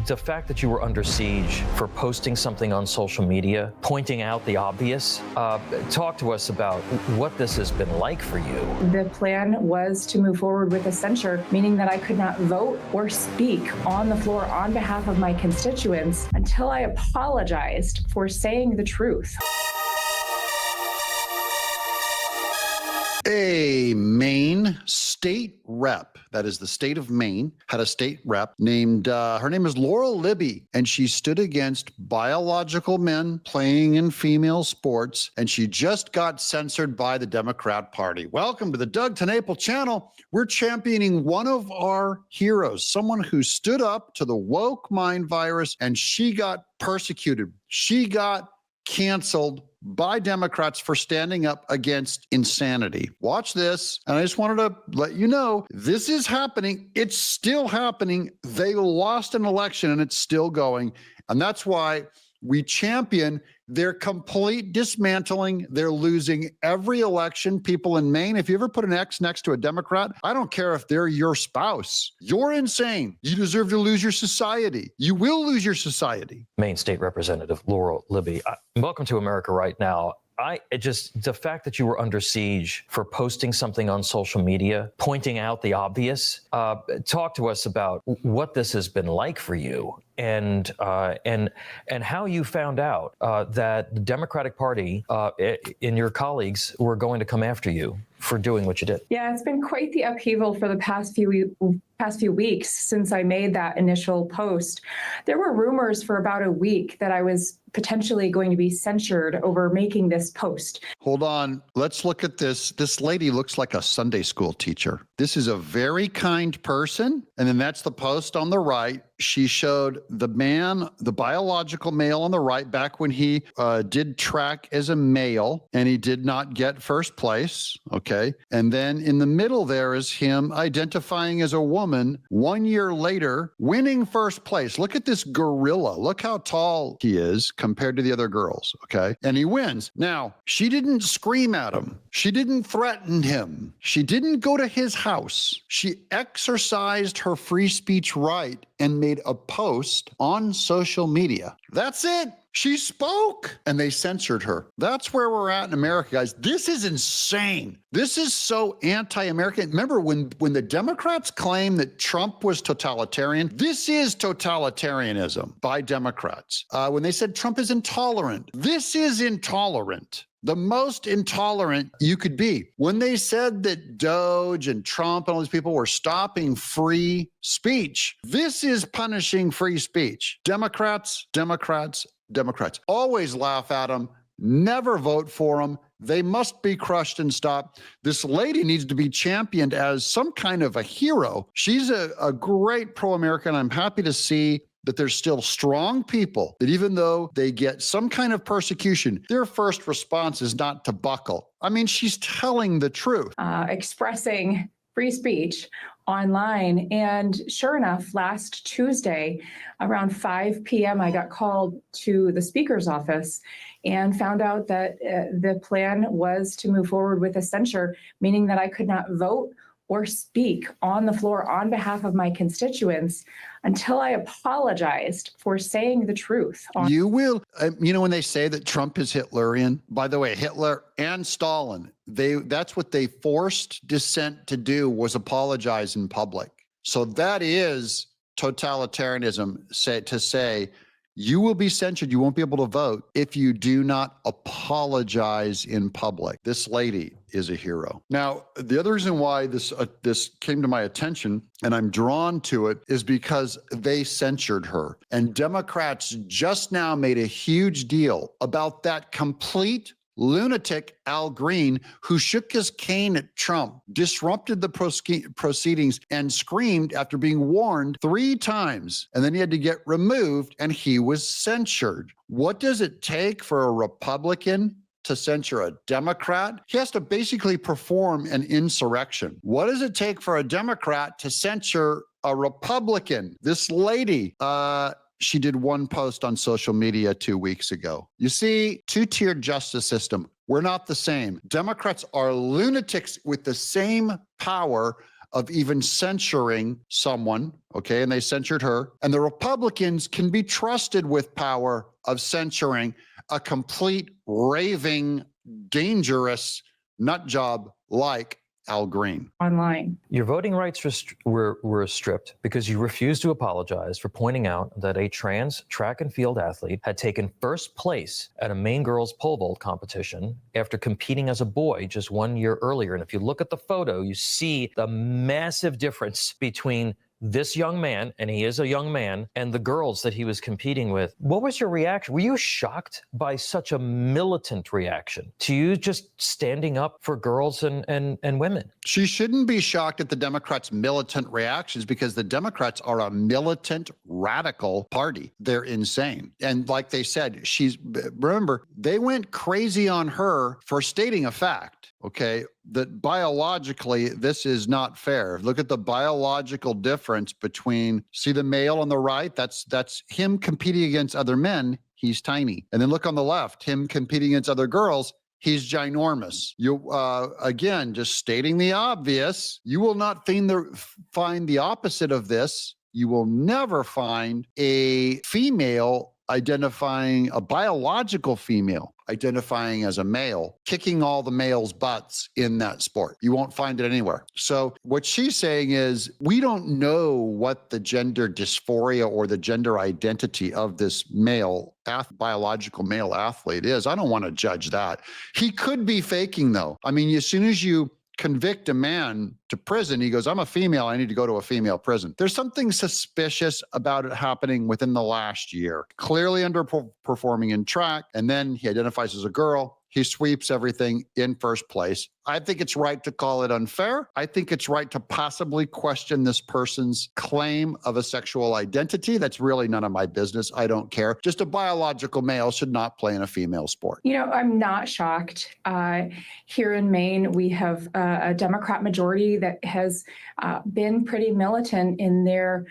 the fact that you were under siege for posting something on social media, pointing out the obvious, talk to us about what this has been like for you. The plan was to move forward with a censure, meaning that I could not vote or speak on the floor on behalf of my constituents until I apologized for saying the truth. A Maine state rep, that is the state of Maine, had a state rep named, her name is Laurel Libby, and she stood against biological men playing in female sports, and she just got censored by the Democrat Party. Welcome to the Doug TenNapel channel. We're championing one of our heroes, someone who stood up to the woke mind virus, and she got persecuted. She got canceled by Democrats for standing up against insanity. Watch this. And I just wanted to let you know, this is happening. It's still happening. They lost an election and it's still going. And that's why we champion their complete dismantling. They're losing every election. People in Maine, if you ever put an X next to a Democrat, I don't care if they're your spouse. You're insane. You deserve to lose your society. You will lose your society. Maine State Representative Laurel Libby, welcome to America Right Now. The fact that you were under siege for posting something on social media, pointing out the obvious, talk to us about what this has been like for you and how you found out that the Democratic Party and your colleagues were going to come after you for doing what you did. Yeah, it's been quite the upheaval for the past few weeks since I made that initial post. There were rumors for about a week that I was potentially going to be censured over making this post. Hold on. Let's look at this. This lady looks like a Sunday school teacher. This is a very kind person. And then that's the post on the right. She showed the man, the biological male on the right, back when he did track as a male and he did not get first place. Okay. And then in the middle there is him identifying as a woman 1 year later, winning first place. Look at this gorilla. Look how tall he is compared to the other girls. Okay. And he wins. Now, she didn't scream at him. She didn't threaten him. She didn't go to his house. She exercised her free speech right and made a post on social media. That's it. She spoke and they censored her. That's where we're at in America, guys. This is insane. This is so anti-American. Remember when the Democrats claim that Trump was totalitarian? This is totalitarianism by Democrats. When they said Trump is intolerant, this is intolerant. The most intolerant you could be. When they said that Doge and Trump and all these people were stopping free speech, this is punishing free speech. Democrats, Democrats, Democrats. Always laugh at them, never vote for them. They must be crushed and stopped. This lady needs to be championed as some kind of a hero. She's a great pro-American. I'm happy to see that there's still strong people that even though they get some kind of persecution, their first response is not to buckle. I mean, she's telling the truth. Expressing free speech online. And sure enough, last Tuesday, around 5 p.m., I got called to the speaker's office and found out that the plan was to move forward with a censure, meaning that I could not vote or speak on the floor on behalf of my constituents until I apologized for saying the truth. You will, when they say that Trump is Hitlerian, by the way, Hitler and Stalin, that's what they forced dissent to do, was apologize in public. So that is totalitarianism, to say, you will be censured. You won't be able to vote if you do not apologize in public. This lady is a hero. Now, the other reason why this came to my attention and I'm drawn to it is because they censured her. And Democrats just now made a huge deal about that complete lunatic Al Green, who shook his cane at Trump, disrupted the proceedings, and screamed after being warned 3 times. And then he had to get removed and he was censured. What does it take for a Republican to censure a Democrat? He has to basically perform an insurrection. What does it take for a Democrat to censure a Republican? This lady, she did one post on social media 2 weeks ago. You see, two-tiered justice system. We're not the same. Democrats are lunatics with the same power of even censuring someone, okay? And they censured her. And the Republicans can be trusted with power of censuring a complete raving, dangerous nut job like Al Green. Online. Your voting rights were stripped because you refused to apologize for pointing out that a trans track and field athlete had taken first place at a Maine girls pole vault competition after competing as a boy just 1 year earlier. And if you look at the photo, you see the massive difference between this young man, and he is a young man, and the girls that he was competing with. What was your reaction? Were you shocked by such a militant reaction to you just standing up for girls and women? She shouldn't be shocked at the Democrats' militant reactions because the Democrats are a militant, radical party. They're insane. And like they said, remember, they went crazy on her for stating a fact, okay, that biologically, this is not fair. Look at the biological difference between, see the male on the right? That's him competing against other men. He's tiny. And then look on the left, him competing against other girls. He's ginormous. You again, just stating the obvious. You will not find the opposite of this. You will never find a female identifying, a biological female identifying as a male, kicking all the males' butts in that sport. You won't find it anywhere. So what she's saying is, we don't know what the gender dysphoria or the gender identity of this biological male athlete is. I don't want to judge that. He could be faking though. I mean, as soon as you convict a man to prison, he goes, I'm a female, I need to go to a female prison. There's something suspicious about it happening within the last year. Clearly underperforming in track, and then he identifies as a girl. He sweeps everything in first place. I think it's right to call it unfair. I think it's right to possibly question this person's claim of a sexual identity. That's really none of my business. I don't care. Just a biological male should not play in a female sport. You know, I'm not shocked. Here in Maine, we have a Democrat majority that has been pretty militant in their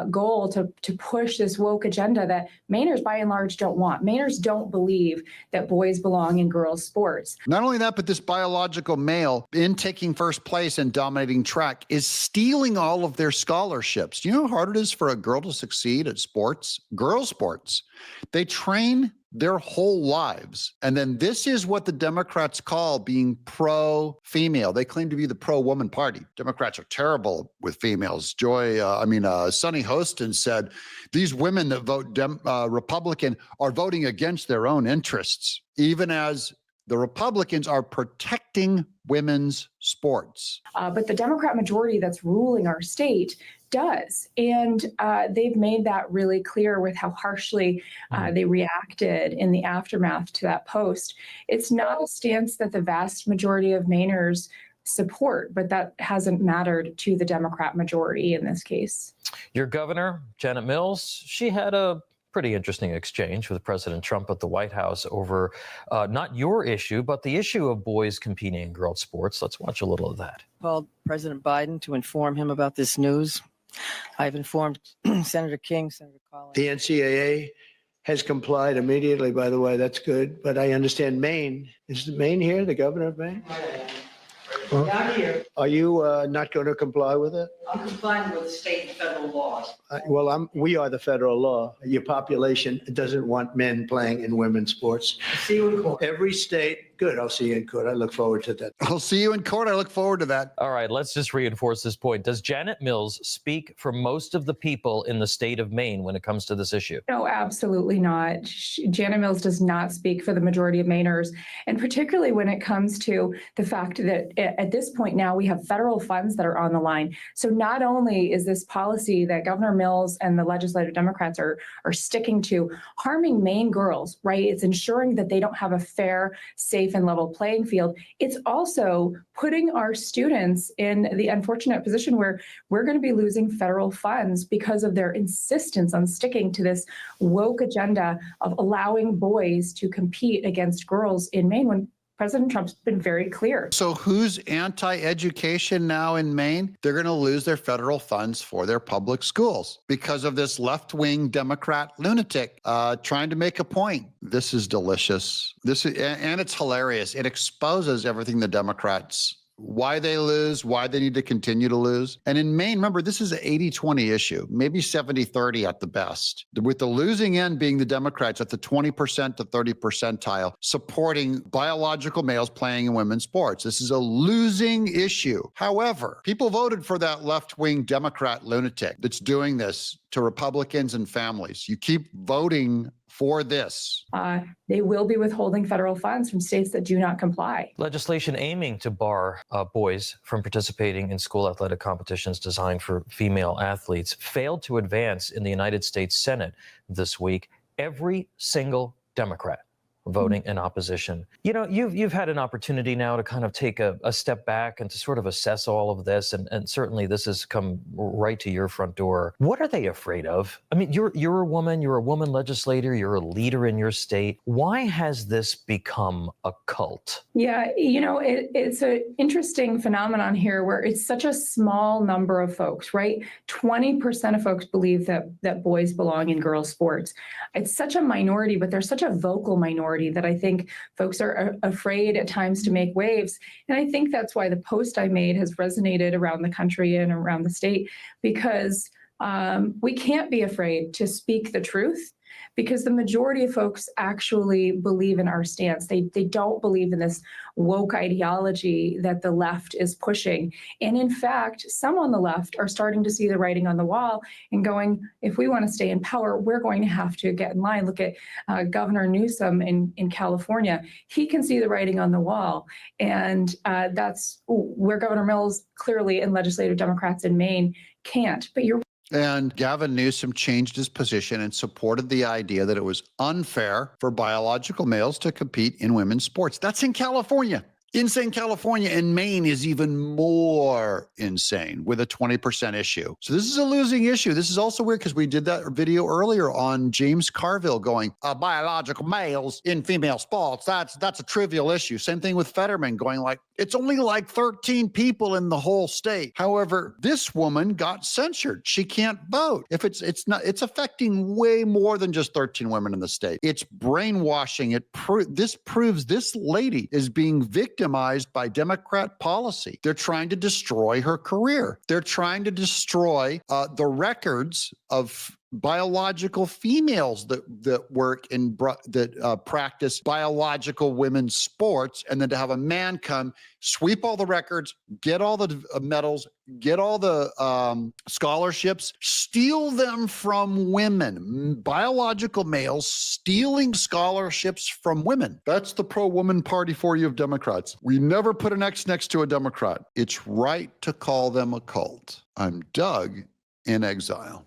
goal to push this woke agenda that Mainers, by and large, don't want. Mainers don't believe that boys belong in girls' sports. Not only that, but this biological male, in taking first place and dominating track, is stealing all of their scholarships. Do you know how hard it is for a girl to succeed at sports? Girl sports. They train their whole lives. And then this is what the Democrats call being pro-female. They claim to be the pro-woman party. Democrats are terrible with females. Sunny Hostin said, these women that vote Republican are voting against their own interests, even as the Republicans are protecting women's sports. But the Democrat majority that's ruling our state does. And they've made that really clear with how harshly they reacted in the aftermath to that post. It's not a stance that the vast majority of Mainers support, but that hasn't mattered to the Democrat majority in this case. Your governor, Janet Mills, she had a pretty interesting exchange with President Trump at the White House over not your issue, but the issue of boys competing in girls' sports. Let's watch a little of that. Called President Biden to inform him about this news. I've informed Senator King, Senator Collins. The NCAA has complied immediately, by the way. That's good. But I understand Maine. Is Maine here, the governor of Maine? Not here. Are you not going to comply with it? I'm complying with state and federal laws. We are the federal law. Your population doesn't want men playing in women's sports. See you in court. Every state. Good. I'll see you in court. I look forward to that. I'll see you in court. I look forward to that. All right, let's just reinforce this point. Does Janet Mills speak for most of the people in the state of Maine when it comes to this issue? No, absolutely not. Janet Mills does not speak for the majority of Mainers, and particularly when it comes to the fact that at this point now we have federal funds that are on the line. So not only is this policy that Governor Mills and the legislative Democrats are sticking to harming Maine girls, right? It's ensuring that they don't have a fair, safe, and level playing field. It's also putting our students in the unfortunate position where we're going to be losing federal funds because of their insistence on sticking to this woke agenda of allowing boys to compete against girls in Maine when President Trump's been very clear. So who's anti-education now in Maine? They're going to lose their federal funds for their public schools because of this left-wing Democrat lunatic trying to make a point. This is delicious. And it's hilarious. It exposes everything the Democrats why they lose, why they need to continue to lose. And in Maine, remember, this is an 80-20 issue, maybe 70-30 at the best, with the losing end being the Democrats at the 20% to 30 percentile, supporting biological males playing in women's sports. This is a losing issue. However, people voted for that left-wing Democrat lunatic that's doing this to Republicans and families. You keep voting for this. They will be withholding federal funds from states that do not comply. Legislation aiming to bar boys from participating in school athletic competitions designed for female athletes failed to advance in the United States Senate this week. Every single Democrat voting in opposition. You know, you've had an opportunity now to kind of take a step back and to sort of assess all of this, and certainly this has come right to your front door. What are they afraid of? I mean, you're a woman legislator, you're a leader in your state. Why has this become a cult? Yeah, you know, it's an interesting phenomenon here where it's such a small number of folks, right? 20% of folks believe that boys belong in girls' sports. It's such a minority, but they're such a vocal minority that I think folks are afraid at times to make waves. And I think that's why the post I made has resonated around the country and around the state, because we can't be afraid to speak the truth, because the majority of folks actually believe in our stance. They don't believe in this woke ideology that the left is pushing. And in fact, some on the left are starting to see the writing on the wall and going, if we want to stay in power, we're going to have to get in line. Look at Governor Newsom in California. He can see the writing on the wall. And that's where Governor Mills clearly and legislative Democrats in Maine can't. But you're And Gavin Newsom changed his position and supported the idea that it was unfair for biological males to compete in women's sports. That's in California. Insane California, and Maine is even more insane with a 20% issue. So this is a losing issue. This is also weird because we did that video earlier on James Carville going, biological males in female sports, that's a trivial issue. Same thing with Fetterman going like, it's only like 13 people in the whole state. However, this woman got censured. She can't vote. If it's affecting way more than just 13 women in the state. It's brainwashing. This proves this lady is being victimized by Democrat policy. They're trying to destroy her career. They're trying to destroy the records of biological females that work in practice biological women's sports, and then to have a man come sweep all the records, get all the medals, get all the scholarships, steal them from women, biological males stealing scholarships from women. That's the pro-woman party for you of Democrats. We never put an X next to a Democrat. It's right to call them a cult. I'm Doug in exile.